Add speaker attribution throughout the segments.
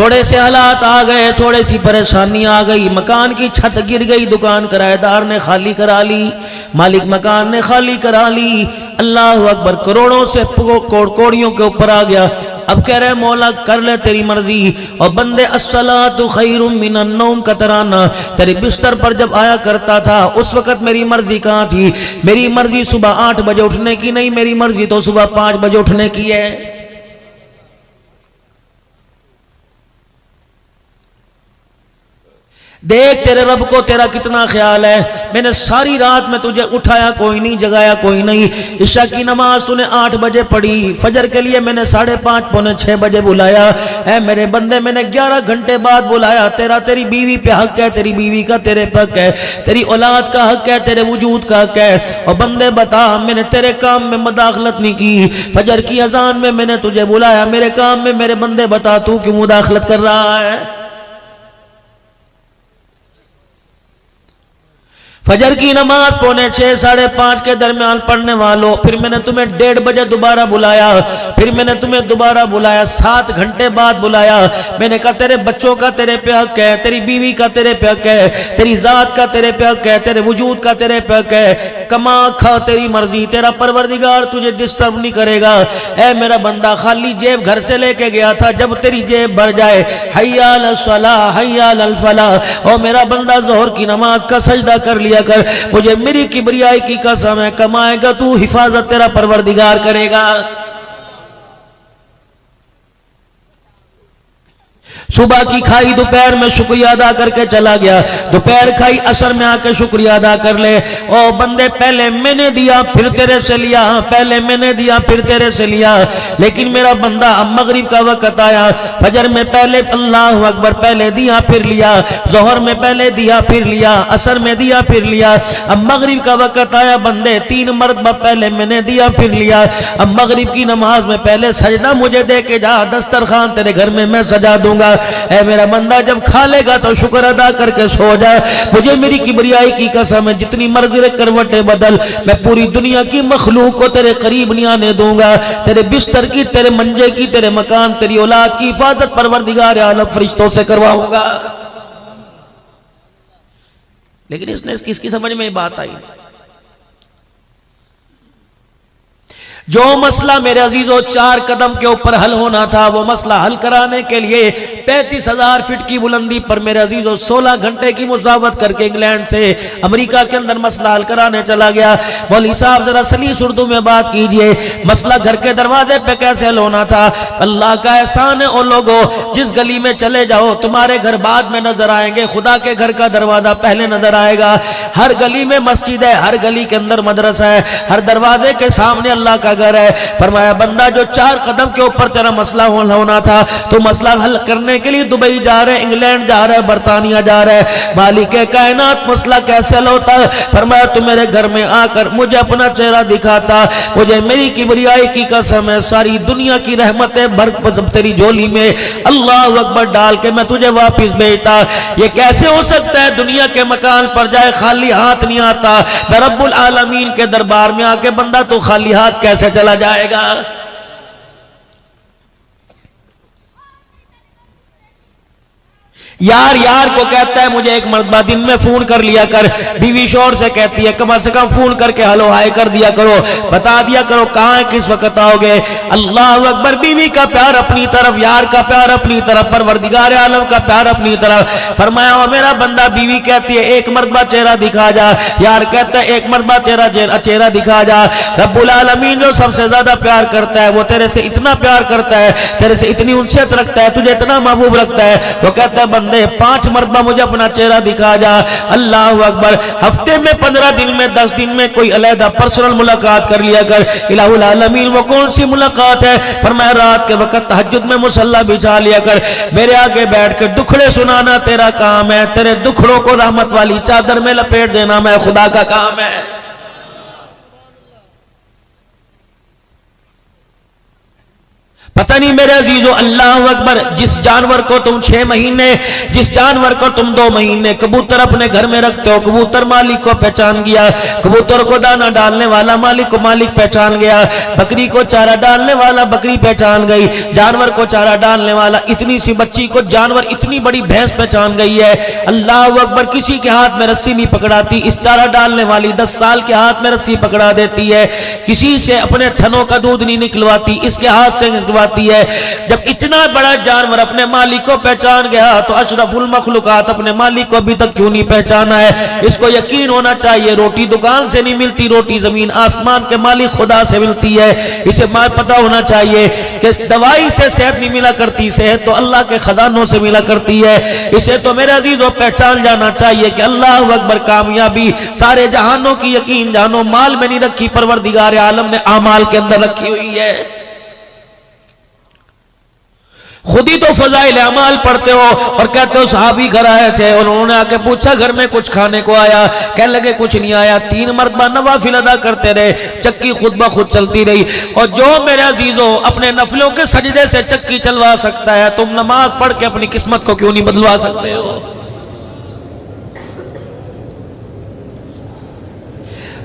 Speaker 1: थोड़े से हालात आ गए, थोड़ी सी परेशानी आ गई, मकान की छत गिर गई, दुकान किराएदार ने खाली करा ली, मालिक मकान ने खाली करा ली। अल्लाह अकबर, करोड़ों से कौड़ियों के ऊपर आ गया। अब कह रहे मौला कर ले तेरी मर्जी। और बंदे अस्सलातु खैरुम मिनन नौम का तराना तेरे बिस्तर पर जब आया करता था उस वक्त मेरी मर्जी कहाँ थी? मेरी मर्जी सुबह 8 बजे उठने की नहीं, मेरी मर्जी तो सुबह 5 बजे उठने की है। देख तेरे रब को तेरा कितना ख्याल है। मैंने सारी रात में तुझे उठाया कोई नहीं, जगाया कोई नहीं। इशा की नमाज तूने 8 बजे पढ़ी, फजर के लिए मैंने 5:30 पौने 6 बजे बुलाया। ऐ मेरे बंदे मैंने 11 घंटे बाद बुलाया। तेरी बीवी पे हक है, तेरी बीवी का तेरे पे हक है, तेरी औलाद का हक है, तेरे वजूद का हक है। और बंदे बता, मैंने तेरे काम में मुदाखलत नहीं की। फजर की अजान में मैंने तुझे बुलाया, मेरे काम में मेरे बंदे बता तू क्यों मुदाखलत कर रहा है? फजर की नमाज पौने 6 साढ़े 5 के दरमियान पढ़ने वालों, फिर मैंने तुम्हें 1:30 बजे दोबारा बुलाया, फिर मैंने तुम्हें दोबारा बुलाया, 7 घंटे बाद बुलाया। मैंने कहा तेरे बच्चों का तेरे पे हक है, तेरी बीवी का तेरे पे हक है, तेरी जात का तेरे पे हक है, तेरे वजूद का तेरे पे हक है। कमा खा तेरी मर्जी, तेरा परवरदिगार तुझे डिस्टर्ब नहीं करेगा। ऐ मेरा बंदा, खाली जेब घर से लेके गया था, जब तेरी जेब भर जाए हय्या अल सलाह हय्या अल फलाह। और मेरा बंदा जोहर की नमाज का सजदा कर लिया कर, मुझे मेरी किबरियाई की कसम है, कमाएगा तू, हिफाजत तेरा परवरदिगार करेगा। सुबह की खाई दोपहर में शुक्रिया अदा करके चला गया, दोपहर खाई असर में आके शुक्रिया अदा कर ले। ओ बंदे, पहले मैंने दिया फिर तेरे से लिया, पहले मैंने दिया फिर तेरे से लिया। लेकिन मेरा बंदा, अब मगरिब का वक्त आया, फजर में पहले अल्लाह अकबर पहले दिया फिर लिया, जोहर में पहले दिया फिर लिया, असर में दिया फिर लिया। अब मगरिब का वक्त आया बंदे, 3 मरतबा पहले मैंने दिया फिर लिया। अब मगरिब की नमाज में पहले सजदा मुझे दे के जा, दस्तरखान तेरे घर में मैं सजा दूंगा। ऐ मेरा बंदा, जब खा लेगा तो शुक्र अदा करके सो जाए। मुझे मेरी किबरियाई की कसम है, जितनी मर्जी करवटें बदल, मैं पूरी दुनिया की मखलूक को तेरे करीब नहीं आने दूंगा। तेरे बिस्तर की, तेरे मंजे की, तेरे मकान, तेरी औलाद की हिफाजत परवरदिगार आलम फरिश्तों से करवाऊंगा। लेकिन इसने किसकी समझ में बात आई? जो मसला मेरे अजीजों 4 कदम के ऊपर हल होना था, वो मसला हल कराने के लिए 35,000 फीट की बुलंदी पर मेरे अजीजों 16 घंटे की मुसावत करके इंग्लैंड से अमेरिका के अंदर मसला हल कराने चला गया। मौलवी साहब जरा सलीस उर्दू में बात कीजिए, मसला घर के दरवाजे पे कैसे हल होना था? अल्लाह का एहसान है ओ लोगों, जिस गली में चले जाओ तुम्हारे घर बाद में नजर आएंगे, खुदा के घर का दरवाजा पहले नजर आएगा। हर गली में मस्जिद है, हर गली के अंदर मदरसा है, हर दरवाजे के सामने अल्लाह का घर है। फरमाया बंदा, जो 4 कदम के ऊपर तेरा मसला होना था, तो मसला हल करने के लिए दुबई जा रहे, इंग्लैंड जा रहे, बरतानिया जा रहे, मालिक कायनात मसला कैसे हल होता है? फरमाया तू मेरे घर में आकर मुझे अपना चेहरा दिखाता, मुझे मेरी किबरियाई की कसम है, सारी दुनिया की रहमतें भर तेरी झोली में अल्लाह अकबर डाल के मैं तुझे वापिस भेजता। ये कैसे हो सकता है दुनिया के मकान पर जाए खाली हाथ नहीं आता? मैं रब्बुल आलमीन के दरबार में आके बंदा तो खाली हाथ कैसे चला जाएगा? यार यार को कहता है मुझे एक मर्तबा दिन में फोन कर लिया कर, बीवी शोर से कहती है कम से कम फोन करके हेलो हाय कर दिया करो, बता दिया करो कहाँ है, किस वक्त आओगे। अल्लाह अकबर, बीवी का प्यार अपनी तरफ, यार का प्यार अपनी तरफ, परवरदिगार आलम का प्यार अपनी तरफ। फरमाया ओ मेरा बंदा, बीवी कहती है एक मर्तबा चेहरा दिखा जा, यार कहता है एक मर्तबा तेरा चेहरा दिखा जा। रब्बुल आलमीन जो सबसे ज्यादा प्यार करता है, वो तेरे से इतना प्यार करता है, तेरे से इतनी उनसेत रखता है, तुझे इतना महबूब रखता है, वो कहता है बंदे 5 मरतबा मुझे अपना चेहरा दिखा जा। अल्लाह अकबर, हफ्ते में 15 दिन में 10 दिन में कोई अलहदा पर्सनल मुलाकात कर लिया कर। इलाहुल आलमीन, वो कौन सी मुलाकात है? फरमाया रात के वक्त तहज्जुद में मुसल्ला बिछा लिया कर, मेरे आगे बैठ कर दुखड़े सुनाना तेरा काम है, तेरे दुखड़ों को रहमत वाली चादर में लपेट देना मैं खुदा का काम है। पता नहीं मेरे अजीजों, अल्लाह अकबर, जिस जानवर को तुम 6 महीने, जिस जानवर को तुम 2 महीने कबूतर अपने घर में रखते हो, कबूतर मालिक को पहचान गया, कबूतर को दाना डालने वाला मालिक को मालिक पहचान गया, बकरी को चारा डालने वाला बकरी पहचान गई, जानवर को चारा डालने वाला, इतनी सी बच्ची को जानवर, इतनी बड़ी भैंस पहचान गई है। अल्लाह अकबर, किसी के हाथ में रस्सी नहीं पकड़ाती, इस चारा डालने वाली 10 साल के हाथ में रस्सी पकड़ा देती है, किसी से अपने थनों का दूध नहीं निकलवाती, इसके हाथ से निकलवाती है। जब इतना बड़ा जानवर अपने मालिक को पहचान गया तो अशरफुल मखलूकात अपने मालिक को अभी तक क्यों नहीं पहचाना है? इसको यकीन होना चाहिए, रोटी दुकान से नहीं मिलती, रोटी जमीन आसमान के मालिक खुदा से मिलती है। इसे पता होना चाहिए कि दवाई से सेहत नहीं मिला करती, सेहत तो अल्लाह के खजानों से मिला करती है। इसे तो मेरे अजीजों पहचान जाना चाहिए कि अल्लाह अकबर, कामयाबी सारे जहानों की यकीन जानो माल में नहीं रखी, परवरदिगार आलम ने आमाल के अंदर रखी हुई है। खुद ही तो फजाइल अमाल पढ़ते हो और कहते हो सहाबी घर आए थे और उन्होंने आके पूछा घर में कुछ खाने को आया, कहने लगे कुछ नहीं आया, 3 मरतबा नवाफिल अदा करते रहे, चक्की खुद ब खुद चलती रही। और जो मेरे अजीजों अपने नफलों के सजदे से चक्की चलवा सकता है, तुम नमाज पढ़ के अपनी किस्मत को क्यों नहीं बदलवा सकते हो?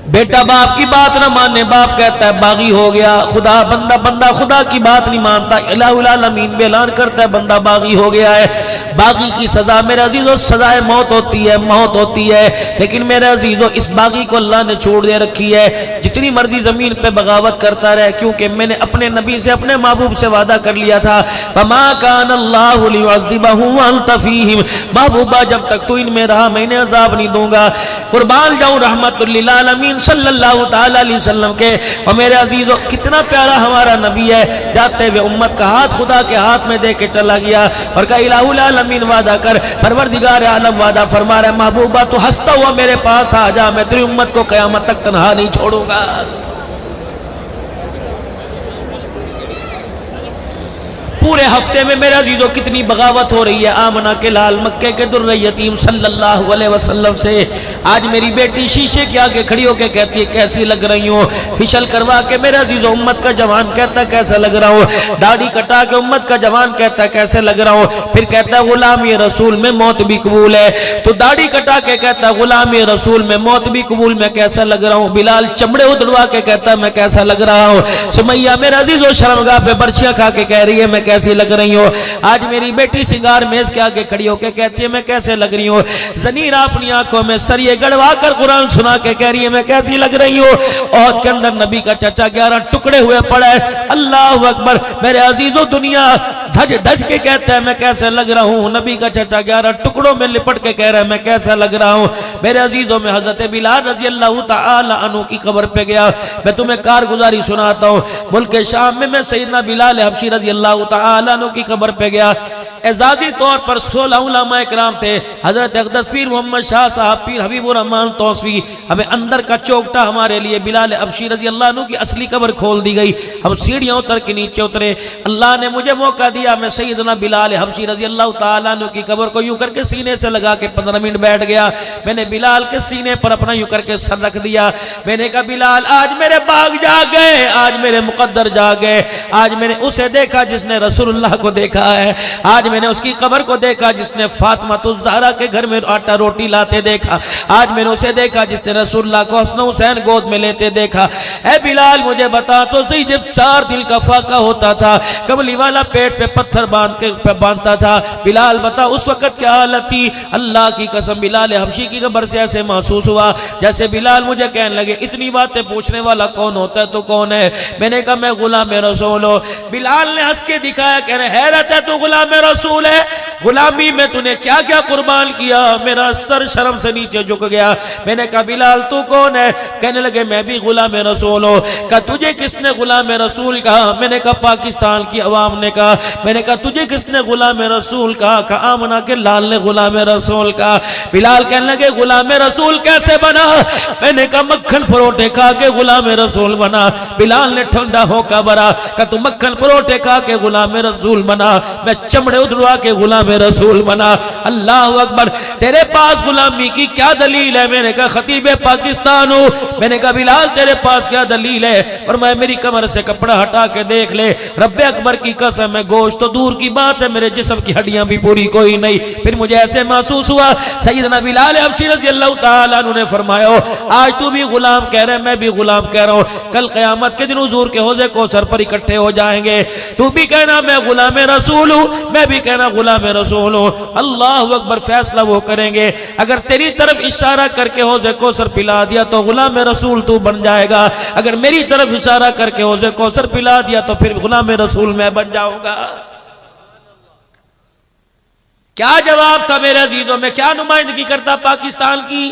Speaker 1: बेटा बाप की बात ना माने, बाप कहता है बागी हो गया, खुदा बंदा खुदा की बात नहीं मानता, इलाहुल आलमीन भी ऐलान करता है बंदा बागी हो गया है। बागी की सजा मेरे अजीजों सजाए मौत होती है, मौत होती है। लेकिन मेरे अजीजों इस बागी को अल्लाह ने छोड़ दे रखी है, जितनी मर्जी जमीन पे बगावत करता रहे, क्योंकि मैंने अपने नबी से, अपने महबूब से वादा कर लिया था, फमा कान अल्लाहु लियुअज़्ज़िबहुम व अंत फ़ीहिम, महबूबा जब तक तू इनमें रहा मैं इन्हें अज़ाब नहीं दूंगा। कुर्बान जाऊं रहमतुल लिल आलमीन सल्लल्लाहु तआला अलैहि वसल्लम के। और मेरे अजीजों कितना प्यारा हमारा नबी है, जाते हुए उम्मत का हाथ खुदा के हाथ में दे के चला गया और कहा इलाहुल आलमीन वादा कर, परवरदिगार आलम वादा फरमा रहा है, महबूबा तू हंसता हुआ मेरे पास आ जा, मैं तेरी उम्मत को क़यामत तक तन्हा नहीं छोड़ूंगा। पूरे हफ्ते में मेरे अजीजों कितनी बगावत हो रही है आमना के लाल मक्के के दुर्र यतीम सल्लल्लाहु अलैहि वसल्लम से। आज मेरी बेटी शीशे के आगे खड़ी होकर कहती है कैसी लग रही हूँ, फिशल करवा के मेरे अजीजों उम्मत का जवान कहता है कैसा लग रहा हूँ, दाढ़ी कटा के उम्मत का जवान कहता है कैसे लग रहा हूँ, फिर कहता है गुलाम ये रसूल में मौत भी कबूल है, तो दाढ़ी कटा के कहता है गुलाम ये रसूल में मौत भी कबूल, मैं कैसा लग रहा हूँ। बिलाल चमड़े उधड़वा के कहता है मैं कैसा लग रहा हूँ। सुमैया मेरे अजीजों शर्मगाह पे बर्छियां खा के कह रही है मैं कैसी लग रही हो। आज मेरी बेटी सिंगार मेज के आगे खड़ी होकर कहती है मैं कैसे लग रही हूँ। ज़नीरा अपनी आंखों में सरिये गड़वा कर कुरान सुना के कह रही है मैं कैसी लग रही हूँ। औद के अंदर नबी का चचा 11 टुकड़े हुए पड़ा है। अल्लाह अकबर मेरे अजीजों, दुनिया धज धज के कहता है मैं कैसे लग रहा हूँ, नबी का चचा 11 टुकड़ों में लिपट के कह रहा है मैं कैसा लग रहा हूँ। मेरे अजीजों में हजरत बिलाल रजी अल्लाह तआला अन्हु की खबर पे गया। मैं तुम्हें कारगुजारी सुनाता हूँ। मुल्क शाम में मैं सैयदना बिलाल हबशी रजी अल्लाह तआला अन्हु की खबर पे गया। एजाजी तौर पर 16 उलमा इकराम थे। हजरत अक़दस पीर मोहम्मद शाह साहब, पीर हबीबुर रहमान तौसवी, हमें अंदर का चौकटा हमारे लिए बिलाल हबशी रजी अल्लाह अन्हु की असली कब्र खोल दी गई। हम सीढ़ियां उतर के नीचे उतरे। अल्लाह ने मुझे मौका दिया, मैं सैयदना बिलाल हबशी रजी अल्लाह तआला अन्हु की कब्र को यूं करके सीने से लगा के 15 मिनट बैठ गया। मैंने बिलाल के सीने पर अपना यूं करके सर रख दिया। मैंने कहा बिलाल आज मेरे बाग जाग गए, आज मेरे मुकद्दर जाग गए। आज मैंने उसे देखा जिसने रसूलुल्लाह को देखा है। आज मैंने उसकी कब्र को देखा जिसने फातिमातुज़ ज़हरा के घर में आटा रोटी लाते देखा। आज मैंने उसे देखा जिसने रसूलुल्लाह को हसन हुसैन गोद में लेते देखा। ऐ बिलाल मुझे बता तो सही, जब 4 दिल का फाका होता था, कमली वाला पेट पे पत्थर बांधता था, बिलाल बता उस वक्त क्या हालत थी। अल्लाह की कसम बिलाल हबशी की कब्र से ऐसे महसूस हुआ जैसे बिलाल मुझे कहने लगे इतनी बातें पूछने वाला कौन होता है तो कौन है। मैंने कहा मैं गुलाम रसूल हूं। बिलाल ने हंस के दिखाया, कह रहे हैरत है तू गुलाम रसूल है, गुलामी में तूने क्या क्या कुर्बान किया। मेरा सर शर्म से नीचे झुक गया। मैंने कहा बिलाल तू कौन है। कहने लगे मैं भी गुलाम रसूल हूं। कहा तुझे किसने गुलाम रसूल कहा। मैंने कहा पाकिस्तान की अवाम ने कहा। मैंने कहा तुझे किसने गुलाम रसूल कहा। कहा आमना के लाल ने गुलाम रसूल कहा। बिलाल कहने लगे गुलाम रसूल कैसे बना। मैंने कहा मक्खन परोठे खा के गुलाम रसूल बना। बिलाल ने ठंडा होकर बरा, कहा तू मक्खन परोठे खा के गुलाम रसूल बना, मैं चमड़े उधड़वा के गुलाम गुलाम रसूल बना। अल्लाह अकबर, तेरे पास गुलामी की क्या दलील है? मैंने कहा खतीब पाकिस्तान हूँ। मैंने कहा बिलाल तेरे पास क्या दलील है? और मैं मेरी कमर से कपड़ा हटा के देख ले, रब्बे अकबर की कसम है, गोश्त तो दूर की बात है, मेरे जिस्म की हड्डियां भी पूरी कोई नहीं। फिर मुझे ऐसे महसूस हुआ, सैयदना बिलाल हबशी रज़ी अल्लाह ताला अन्हु ने फरमाया, आज तू भी गुलाम कह रहे, मैं भी गुलाम कह रहा हूँ, कल क़यामत के दिन हुजूर के हौज़े कौसर पर इकट्ठे हो जाएंगे। तू भी कहना मैं गुलाम रसूल हूँ, मैं भी कहना गुलाम रसूल हूँ। अल्लाह अकबर, फैसला वो करेंगे। अगर तेरी तरफ इशारा करके हौज़े कौसर पिला दिया तो गुलाम रसूल तू बन जाएगा, अगर मेरी तरफ इशारा करके हौज़े कौसर पिला दिया तो फिर गुलाम रसूल मैं बन जाऊंगा। क्या जवाब था मेरे अजीजों में? क्या नुमाइंदगी करता पाकिस्तान की?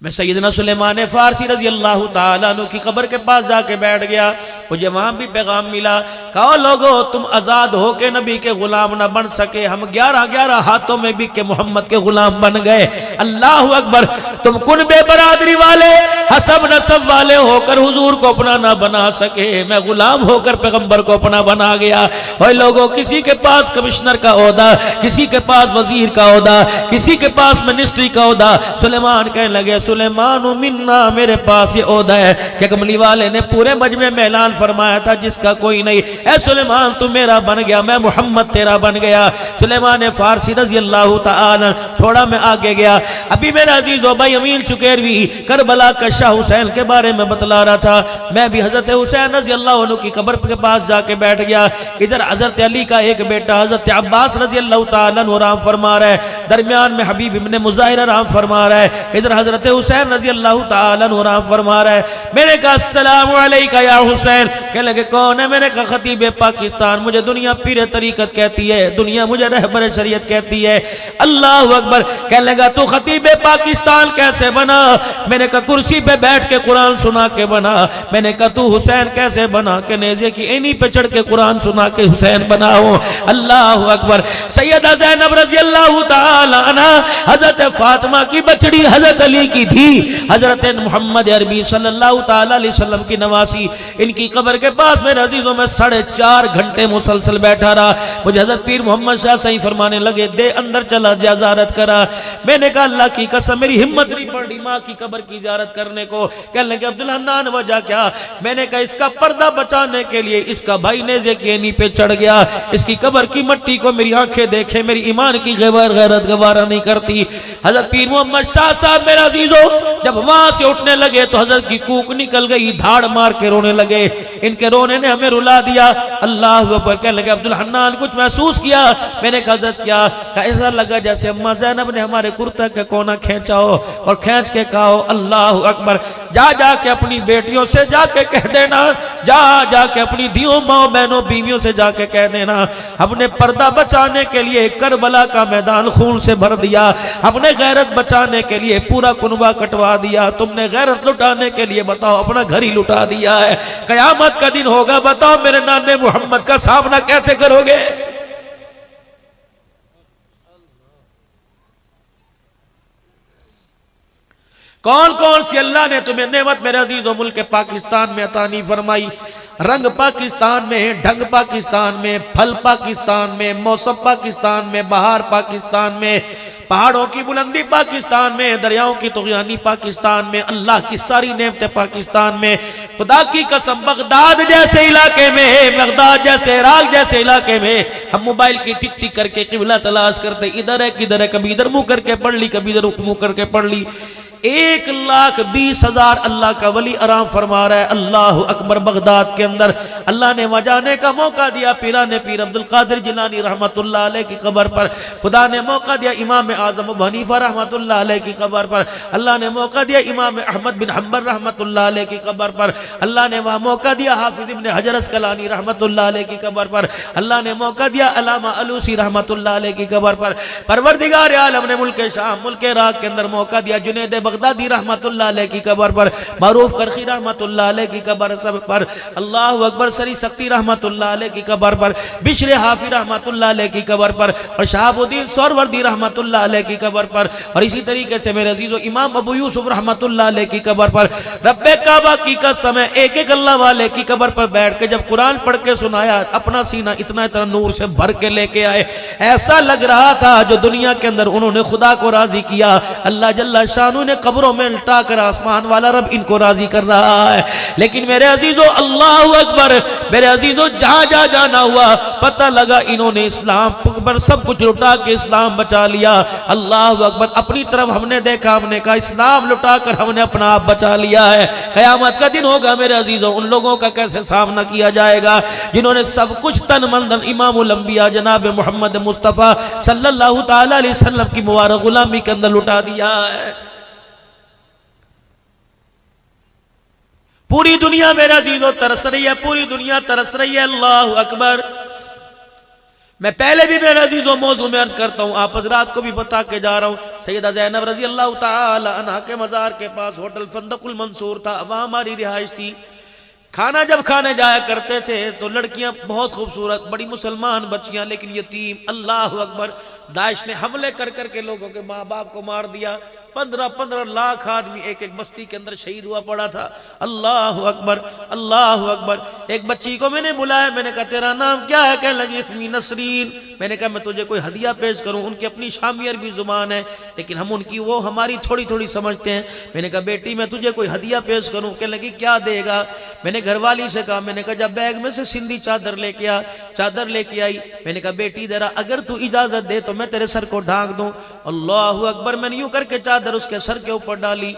Speaker 1: मैं सैयदना सुलेमान फारसी रजी अल्लाह ताला अन्हु की कब्र के पास जाके बैठ गया। मुझे वहां भी पैगाम मिला, कहो लोगो तुम आजाद हो के नबी के गुलाम ना बन सके, हम 11-11 हाथों में भी के मोहम्मद के गुलाम बन गए। अल्लाह अकबर, तुम कुनबे बरादरी वाले, हसब नसब वाले होकर हुजूर को अपना ना बना सके, मैं गुलाम होकर पैगंबर को अपना बना गया। और लोगों, किसी के पास कमिश्नर का ओहदा, किसी के पास वजीर का ओहदा, किसी के पास मिनिस्ट्री का ओहदा। सुलेमान कहने लगे, सुलेमान मिन्ना, मेरे पास ये ओहदा है कि कमली वाले ने पूरे मजमे में ऐलान फरमाया था जिसका कोई नहीं। ऐ सुलेमान तू मेरा बन गया, मैं मोहम्मद तेरा बन गया। सुलेमान फारसी रजी अल्लाह ताला, थोड़ा मैं आगे गया, अभी मेरा अजीज भाई अमीन चुकेरवी करबला का शाह हुसैन के बारे में बतला रहा था। मैं भी हजरत हुसैन रजी अल्लाह अन्हु की कब्र के पास जाके बैठ गया। इधर हजरत अली का एक बेटा हजरत अब्बास रजी अल्लाह ताला अन्हु आराम फरमा रहा है, दरमियान में हबीब इब्ने मुज़ाहिर आराम फरमा रहा है, इधर हजरत हुसैन रजी अल्लाह ताला अन्हु आराम फरमा रहा है। मैंने कहा अस्सलामु अलैका या हुसैन। कहने लगे कौन है? मैंने कहा खतीब पाकिस्तान, मुझे दुनिया पीर तरीकत कहती है, दुनिया मुझे रहबर शरीयत कहती है। अल्लाह अकबर। कहने लगा तू खतीब पाकिस्तान कैसे बना? मैंने कहा कुर्सी पे बैठ के कुरान सुना के बना। मैंने कहा तू हुसैन कैसे बना? के नेज़े की एनी पे चढ़ के कुरान सुना के हुसैन बना हो। अल्लाह अकबर। सैयदा ज़ैनब रज़ी अल्लाह ताला अन्हा, हजरत फातिमा की बचड़ी हजरत अली की थी, हजरत मोहम्मद अरबी सल्लल्लाहु ताला अलैहि वसल्लम की नवासी, इनकी कब्र के पास मेरे अजीजों में 4.5 घंटे मुसलसल बैठा रहा। मुझे हजरत पीर मोहम्मद शाह सही फरमाने लगे, दे अंदर चला जा, ज़ियारत करा। मैंने कहा अल्लाह की कसम मेरी हिम्मत नहीं पड़ी माँ की कब्र की ज़ियारत करने को। कहने लगे अब्दुल हन्नान वजह क्या? मैंने कहा इसका पर्दा बचाने के लिए इसका भाई नेज़े की एनी पे चढ़ गया, इसकी कब्र की मट्टी को मेरी आंखें देखे, मेरी ईमान की गैरत गवारा नहीं करती। हजरत पीर मोहम्मद शाह साहब मेरा अजीजों जब वहां से उठने लगे तो हजरत की कूक निकल गई, धाड़ मार के रोने लगे। इनके रोने ने हमें रुला दिया। अल्लाह अकबर। कहने लगे अब्दुल हन्नान कुछ महसूस किया? मैंने कहा हजरत क्या? ऐसा लगा जैसे अम्मा ज़ैनब ने हमारे कुर्ता के कोना खींचा हो और खींच के कहा हो अल्लाह अकबर। जा जाके अपनी बेटियों से जाके कह देना, जा जाके अपनी दियों माओ बहनों बीवियों से जाके कह देना, अपने पर्दा बचाने के लिए करबला का मैदान खून से भर दिया, अपने गैरत बचाने के लिए पूरा कुनबा कटवा दिया, तुमने गैरत लुटाने के लिए बताओ अपना घर ही लुटा दिया है। कयामत का दिन होगा, बताओ मेरे नाने मोहम्मद का सामना कैसे करोगे? कौन कौन सी अल्लाह ने तुम्हें नेमत मेरे अजीज और मुल्क पाकिस्तान में अता नहीं फरमाई? रंग पाकिस्तान में, ढंग पाकिस्तान में, फल पाकिस्तान में, मौसम पाकिस्तान में, बहार पाकिस्तान में, पहाड़ों की बुलंदी पाकिस्तान में, दरियाओं की तुग़यानी पाकिस्तान में, अल्लाह की सारी नेमतें पाकिस्तान में। खुदा की कसम बगदाद जैसे इलाके में, बगदाद जैसे इराक जैसे इलाके में हम मोबाइल की टिक टिक करके किबला तलाश करते, इधर है किधर है, कभी इधर मुंह करके पढ़ ली, कभी इधर मुंह करके पढ़ ली। 1,20,000 अल्लाह का वली आराम फरमा रहा है। अल्लाह अकबर। बगदाद के अंदर अल्लाह ने वजाने का मौका दिया पीराने पीर अब्दुल कादिर जिलानी रहमतुल्लाह अलैह की कब्र पर, खुदा ने मौका दिया इमाम आजम अबू हनीफा रहमतुल्लाह अलैह की कब्र पर, अल्लाह ने मौका दिया इमाम अहमद बिन हंबल रहमतुल्लाह अलैह की कब्र पर, अल्लाह ने वहां मौका दिया हाफिज इब्न हजर अस्कलानी रहमतुल्लाह अलैह की कब्र पर, अल्लाह ने मौका दिया अल्लामा अलूसी रहमतुल्लाह अलैह की कब्र पर। परवरदिगार आलम ने मुल्क शाम मुल्क इराक के अंदर मौका दिया जुनैद बगदादी रहमतुल्लाह अलैह की कब्र पर, मारूफ करखी रहमतुल्लाह अलैह की कब्र पर, अल्लाह अकबर सरी सख्ती रहमतुल्लाह अलैह की कब्र पर, बिश्र हाफी रहमतुल्लाह अलैह की कब्र पर, और शहाबुद्दीन सोहरवर्दी रहमतुल्लाह अलैह की कब्र पर, और इसी तरीके से मेरे अजीजों इमाम अबू यूसुफ रहमतुल्लाह अलैह की कब्र पर। रब्बे काबा की कसम है, एक एक अल्लाह वाले की कब्र पर बैठ के जब कुरान पढ़ के सुनाया, अपना सीना इतना इतना नूर से भर के लेके आए, ऐसा लग रहा था जो दुनिया के अंदर उन्होंने खुदा को राजी किया, अल्लाह जल्ला शानू ने कब्रों में लटा कर आसमान वाला रब इनको राजी कर रहा है। लेकिन मेरे अजीजों अल्लाह अकबर, मेरे अजीजों जहां जहां जाना हुआ पता लगा इन्होंने इस्लाम पर सब कुछ लुटा के इस्लाम बचा लिया। अल्लाह अकबर, अपनी तरफ हमने देखा, हमने कहा इस्लाम लुटा कर हमने अपना आप बचा लिया है। क़यामत का दिन होगा मेरे अजीजों, उन लोगों का कैसे सामना किया जाएगा जिन्होंने सब कुछ तन मन धन इमामुल अंबिया जनाब मोहम्मद मुस्तफ़ा सल्लल्लाहु ताला अलैहि वसल्लम की मुबारक गुलामी के अंदर लुटा दिया है। पूरी दुनिया मेरे अजीजों तरस रही है, पूरी दुनिया तरस रही है। अल्लाह अकबर। मैं पहले भी मेरे अजीजों मौजू में अर्ज करता हूँ, आप हजरात को भी बता के जा रहा हूँ, सैयदा ज़ैनब रजी अल्लाह ताला अन्हा के मज़ार के पास होटल फंदकुल मंसूर था, वहाँ हमारी रिहाइश थी। खाना जब खाने जाया करते थे तो लड़कियां बहुत खूबसूरत, बड़ी मुसलमान बच्चियां, लेकिन यतीम। अल्लाह अकबर, दाइश ने हमले कर करके लोगों के माँ बाप को मार दिया। 15-15 लाख आदमी एक एक बस्ती के अंदर शहीद हुआ पड़ा था। अल्लाह अकबर, अल्लाह अकबर। एक बच्ची को मैंने बुलाया, मैंने कहा तेरा नाम क्या है? कहने लगी इसमी नसरीन। मैंने कहा मैं तुझे कोई हदिया पेश करूं? उनकी अपनी शामी अरबी जुबान है, लेकिन हम उनकी वो हमारी थोड़ी थोड़ी समझते हैं। मैंने कहा बेटी मैं तुझे कोई हदिया पेश करूं? कहने लगी क्या देगा? मैंने घरवाली से कहा, मैंने कहा जब बैग में से सिंधी चादर लेके आ। चादर लेके आई। मैंने कहा बेटी जरा अगर तू इजाजत दे तो मैं तेरे सर को ढांक दूं। अल्लाह अकबर। मैंने यूं करके चादर उसके सर के ऊपर डाली,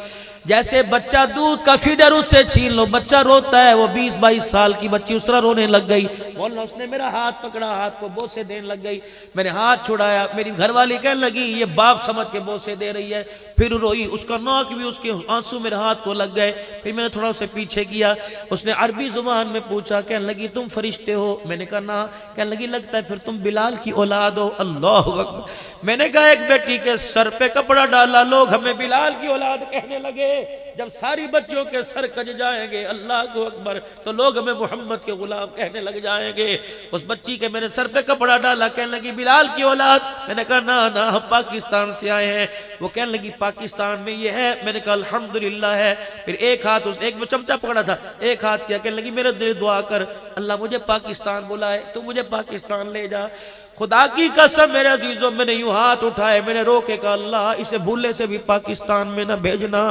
Speaker 1: जैसे बच्चा दूध का फीडर उससे छीन लो, बच्चा रोता है, वो 20-22 साल की बच्ची उस तरह रोने लग गई। बोलना उसने मेरा हाथ पकड़ा, हाथ को बोसे देने लग गई। मैंने हाथ छुड़ाया, मेरी घरवाली कहने लगी ये बाप समझ के बोसे दे रही है। फिर रोई, उसका नाक भी, उसके आंसू मेरे हाथ को लग गए। फिर मैंने थोड़ा उसे पीछे किया, उसने अरबी जुबान में पूछा, कहने लगी तुम फरिश्ते हो? मैंने कहा ना। कहने लगी लगता है फिर तुम बिलाल की औलाद हो। अल्लाह अकबर। मैंने कहा एक बेटी के सर पे कपड़ा डाला, लोग हमें बिलाल की औलाद कहने लगे। जब सारी बच्चियों के सर कज जाएंगे अल्लाह को अकबर, तो लोग हमें मोहम्मद के गुलाम कहने लग जाएंगे। उस बच्ची के मेरे सर पे कपड़ा डाला, कहने लगी बिलाल की औलाद। मैंने कहा ना ना हम पाकिस्तान से आए हैं। वो कहने लगी पाकिस्तान में ये है? मैंने कहा अल्हम्दुलिल्लाह है। फिर एक हाथ, उस एक में चमचा पकड़ा था, एक हाथ किया, कहने लगी मेरे दिल दुआ कर अल्लाह मुझे पाकिस्तान बुलाए, तू मुझे पाकिस्तान ले जा। खुदा की कसम मेरे अजीजों, मैंने यूं हाथ उठाए, मैंने रो के कहा अल्लाह इसे भूले से भी पाकिस्तान में ना भेजना।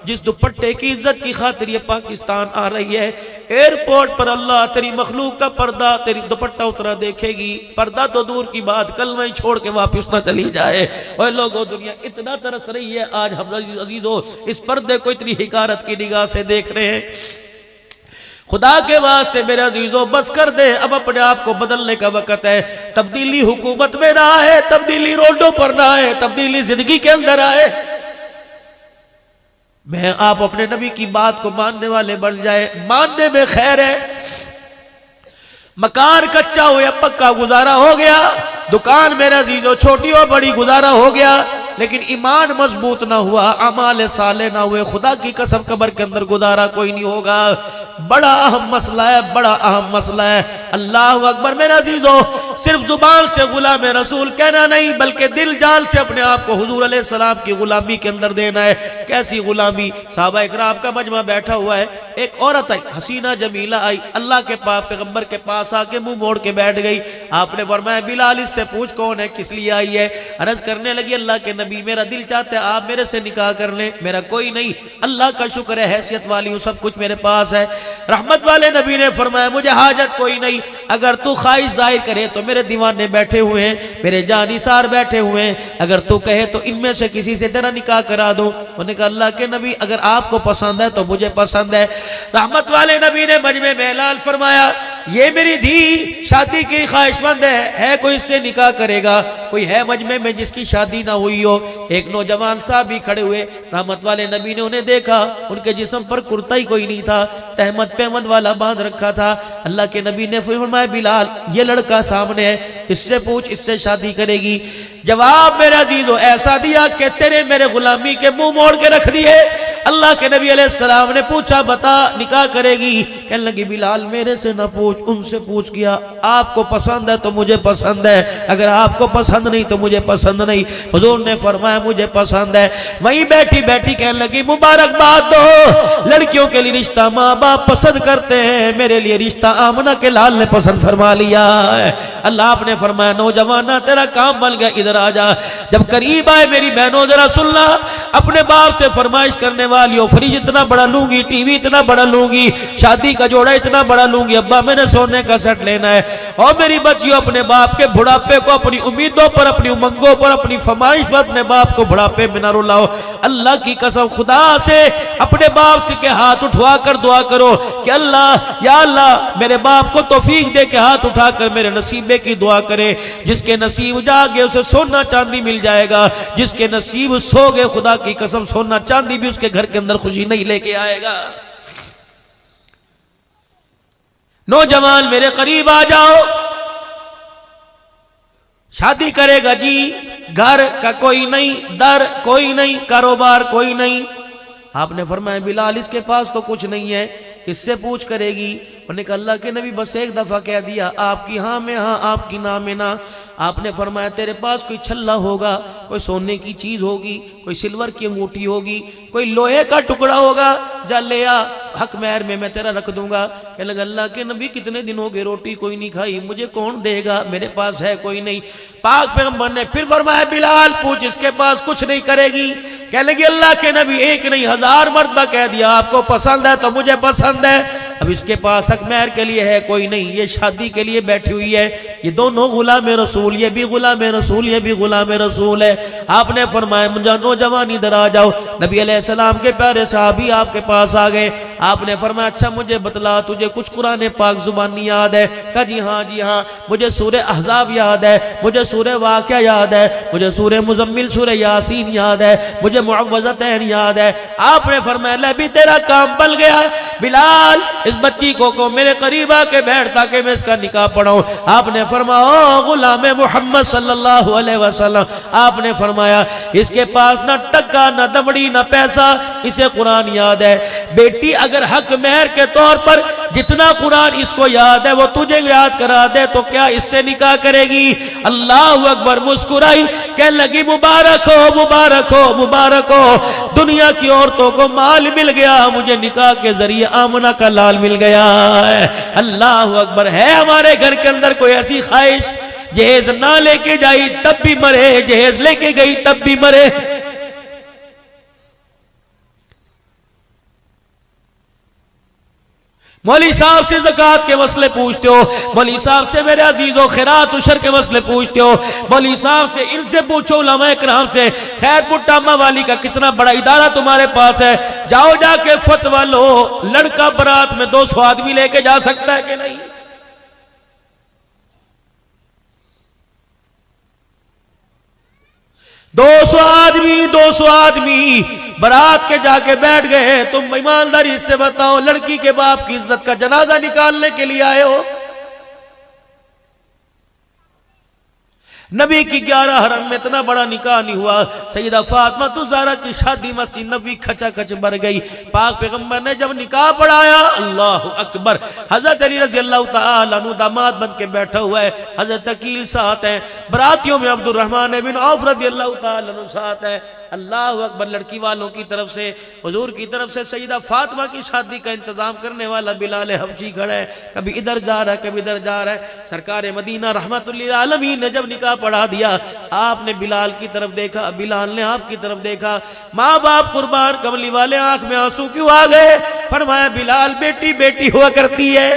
Speaker 1: जिस दुपट्टे की इज्जत की खातिर ये पाकिस्तान आ रही है, एयरपोर्ट पर अल्लाह तेरी मखलूक का पर्दा, तेरी दुपट्टा उतरा देखेगी। पर्दा तो दूर की बात, कल वहीं छोड़ के वापस ना चली जाए। और लोगों दुनिया इतना तरस रही है, आज हम अजीजों इस पर्दे को इतनी हिकारत की निगाह से देख रहे हैं। खुदा के वास्ते मेरे अजीजों बस कर दे, अब अपने आप को बदलने का वक्त है। तब्दीली हुकूमत में ना आए, तब्दीली रोडों पर ना आए, तब्दीली जिंदगी के अंदर आए। मैं आप अपने नबी की बात को मानने वाले बन जाए, मानने में खैर है। मकान कच्चा हो या पक्का गुजारा हो गया, दुकान मेरे अजीजों छोटी और बड़ी गुजारा हो गया, लेकिन ईमान मजबूत ना हुआ, अमाल साले ना हुए, खुदा की कसम कब्र के अंदर गुजारा कोई नहीं होगा। बड़ा अहम मसला है, बड़ा अहम मसला है। अल्लाह अकबर। मेरे अजीजों सिर्फ जुबान से गुलाम रसूल कहना नहीं, बल्कि दिल जान से अपने आप को हुजूर अलैहिस्सलाम की गुलामी के अंदर देना है। कैसी गुलामी? सहाबा इकराम का मजमा बैठा हुआ है, एक औरत आई, हसीना जमीला आई, अल्लाह के पाक पैगंबर के पास आके मुंह मोड़ के बैठ गई। आपने फरमाया बिलाल इससे पूछ कौन है, किस लिए आई है? अर्ज करने लगी अल्लाह के नबी मेरा दिल चाहता है आप मेरे से निकाह कर लें, मेरा कोई नहीं, अल्लाह का शुक्र है हैसियत वाली हूँ, सब कुछ मेरे पास है। रहमत वाले नबी ने फरमाया मुझे हाजत कोई नहीं, अगर तू ख्वाहिश जाहिर करे तो मेरे दीवाने बैठे हुए हैं, मेरे जानिसार बैठे हुए हैं, अगर तू कहे तो इनमें से किसी से तेरा निकाह करा दो। उन्होंने कहा अल्लाह के नबी अगर आपको पसंद है तो मुझे पसंद है। रहमत वाले नबी ने मजमे में ऐलान फरमाया ये मेरी धी शादी की ख्वाहिशमंद है कोई इससे निकाह करेगा? कोई है मजमे में जिसकी शादी ना हुई हो? एक नौजवान साहब भी खड़े हुए, रहमत वाले नबी ने उन्हें देखा, उनके जिस्म पर कुर्ता ही कोई नहीं था, तहमद पेमद वाला बांध रखा था। अल्लाह के नबी ने फरमाया बिलाल ये लड़का सामने है, इससे पूछ, इससे शादी करेगी? जवाब मेरे अजीजों ऐसा दिया कि तेरे मेरे गुलामी के मुंह मोड़ के रख दिए। अल्लाह के नबी अलैहिस्सलाम ने पूछा बता निकाह करेगी? कहने लगी बिलाल मेरे से ना पूछ, उनसे पूछ किया। आपको पसंद है तो मुझे पसंद है, अगर आपको पसंद नहीं तो मुझे पसंद नहीं। हुजूर ने फरमाया मुझे पसंद है। वहीं बैठी बैठी कहने लगी मुबारकबाद दो, लड़कियों के लिए रिश्ता माँ बाप पसंद करते हैं, मेरे लिए रिश्ता आमना के लाल ने पसंद फरमा लिया है। अल्लाह आपने फरमाया नौजवाना तेरा काम बन गया, इधर आ जा। जब करीब आए मेरी बहनों जरा सुनना, अपने बाप से फरमाइश करने वाली हो, फ्रिज इतना बड़ा लूंगी, टीवी इतना बड़ा लूंगी, शादी का जोड़ा इतना बड़ा लूंगी, अब्बा मैंने सोने का सेट लेना है। और मेरी बच्चियों अपने बाप के बुढ़ापे को अपनी उम्मीदों पर, अपनी उमंगों पर, अपनी फरमाइश पर अपने बाप को बुढ़ापे में न रुलाओ। अल्लाह की कसम खुदा से अपने बाप से के हाथ उठवा कर दुआ करो कि अल्लाह या अल्लाह मेरे बाप को तौफीक दे के हाथ उठाकर मेरे नसीबे की दुआ करे। जिसके नसीब जागे उसे सोना चांदी मिल जाएगा, जिसके नसीब सो गए खुदा की कसम सोना चांदी भी उसके घर के अंदर खुशी नहीं लेके आएगा। नौजवान मेरे करीब आ जाओ, शादी करेगा जी, घर का कोई नहीं, दर कोई नहीं, कारोबार कोई नहीं। आपने फरमाया बिलाल इसके पास तो कुछ नहीं है, इससे पूछ करेगी? उन्होंने कहा अल्लाह के नबी बस एक दफा कह दिया, आपकी हाँ में हाँ, आपकी ना में ना। आपने फरमाया तेरे पास कोई छल्ला होगा, कोई सोने की चीज होगी, कोई सिल्वर की अंगूठी होगी, कोई लोहे का टुकड़ा होगा, जा ले आ, हक महर में मैं तेरा रख दूंगा। कह लगा अल्लाह के नबी कितने दिन हो गए रोटी कोई नहीं खाई, मुझे कौन देगा, मेरे पास है कोई नहीं। पाक पैगंबर ने फिर फरमाया बिलाल पूछ, इसके पास कुछ नहीं करेगी? कह लगी अल्लाह के नबी एक नहीं 1000 मर्तबा कह दिया आपको पसंद है तो मुझे पसंद है। अब इसके पास हक महर के लिए है कोई नहीं, ये शादी के लिए बैठी हुई है। ये दोनों गुलाम रसूल, ये भी गुलाम रसूल, ये भी गुलाम रसूल है। आपने फरमाया मुझे नौजवान इधर आ जाओ। नबी अलैहिस्सलाम के प्यारे साहबी आपके पास आ गए। आपने फरमाया अच्छा मुझे बतला तुझे कुछ कुरान पाक जुबानी याद है? कहा जी हाँ, मुझे सूरह अहज़ाब याद है, मुझे सूरह वाक़िया याद है, मुझे सूरह मुज़म्मिल सूरह यासीन याद है, मुझे मुअव्वज़तैन याद है। आपने फरमाया ले भी तेरा काम बन गया, बिलाल इस बच्ची को मेरे करीब आके बैठ ताकि मैं इसका निकाह पढ़ाऊं। आपने फरमाया ओ गुलाम मोहम्मद सल्लल्लाहु अलैहि वसल्लम, आपने फरमाया इसके पास ना टक्का ना दमड़ी ना पैसा, इसे कुरान याद है। बेटी अगर हक महर के तौर पर जितना कुरान इसको याद है वो तुझे याद करा दे तो क्या इससे निकाह करेगी? अल्लाह अकबर। मुस्कुराई, कह लगी मुबारक हो मुबारक हो मुबारक हो, दुनिया की औरतों को माल मिल गया, मुझे निकाह के जरिए आमना का लाल मिल गया है। अल्लाह अकबर। है हमारे घर के अंदर कोई ऐसी ख्वाहिश जहेज ना लेके जाई तब भी मरे, जहेज लेके गई तब भी मरे? मौली साहब से ज़कात के मसले पूछते हो, मौली साहब से मेरे अजीजों खैरात उशर के मसले पूछते हो, मौली साहब से इनसे पूछो, उलमाए किराम से खैरपुर टामा वाली का कितना बड़ा इदारा तुम्हारे पास है, जाओ जाके फतवा लो, लड़का बारात में 200 आदमी लेके जा सकता है कि नहीं? दो सौ आदमी बारात के जाके बैठ गए। तुम ईमानदारी से बताओ लड़की के बाप की इज्जत का जनाजा निकालने के लिए आए हो? नबी की 11 हरम में इतना बड़ा निकाह नहीं हुआ। सैयदा फातिमा ज़हरा की शादी मस्जिद नबी खचा खच भर गई। पाक पैगंबर ने जब निकाह पढ़ाया, अल्लाह अकबर, हजरत अली रज़ी अल्लाह तआला अन्हु दामाद बन के बैठा हुआ है, हजरत अकील साथ है, बरातियों में अब्दुर्रहमान बिन औफ रज़ी अल्लाह तआला अन्हु साथ है। अल्लाह अकबर। लड़की वालों की तरफ से, हुजूर की तरफ से सैयदा फातिमा की शादी का इंतजाम करने वाला बिलाल हबशी खड़ा है, कभी इधर जा रहा है कभी इधर जा रहा है। सरकार मदीना रहमतुल्लिल आलमीन ने जब निकाह पढ़ा दिया, आपने बिलाल की तरफ देखा, बिलाल ने आपकी तरफ देखा। माँ बाप कुर्बान, कमली वाले आंख में आंसू क्यों आ गए? फरमाया बिलाल बेटी बेटी हुआ करती है,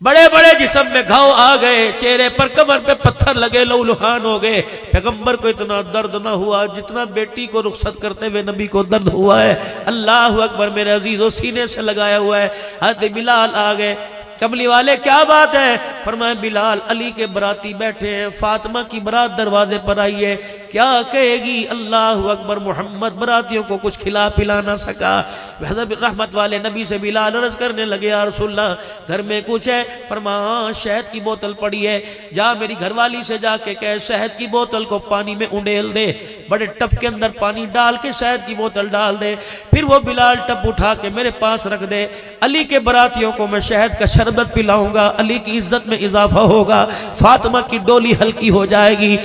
Speaker 1: बड़े बड़े जिस्म में घाव आ गए, चेहरे पर कमर पे पत्थर लगे, लहूलुहान हो गए। पैगंबर को इतना दर्द ना हुआ जितना बेटी को रुखसत करते हुए नबी को दर्द हुआ है। अल्लाह अकबर मेरे अजीजों, सीने से लगाया हुआ है। हज़रत बिलाल आ गए, कमली वाले क्या बात है? फरमाए बिलाल अली के बराती बैठे हैं, फातिमा की बरात दरवाजे पर आई है, क्या कहेगी? अल्लाह अकबर, मोहम्मद बरातियों को कुछ खिला पिला ना सका। हज़रत रहमत वाले नबी से बिलाल अर्ज करने लगे, या रसूलल्लाह घर में कुछ है? फरमाया शहद की बोतल पड़ी है, जा मेरी घरवाली से जाके कह शहद की बोतल को पानी में उंडेल दे, बड़े टप के अंदर पानी डाल के शहद की बोतल डाल दे, फिर वो बिलाल टप उठा के मेरे पास रख दे। अली के बरातियों को मैं शहद का शरबत पिलाऊंगा, अली की इज्जत में इजाफा होगा, फातिमा की डोली हल्की हो जाएगी।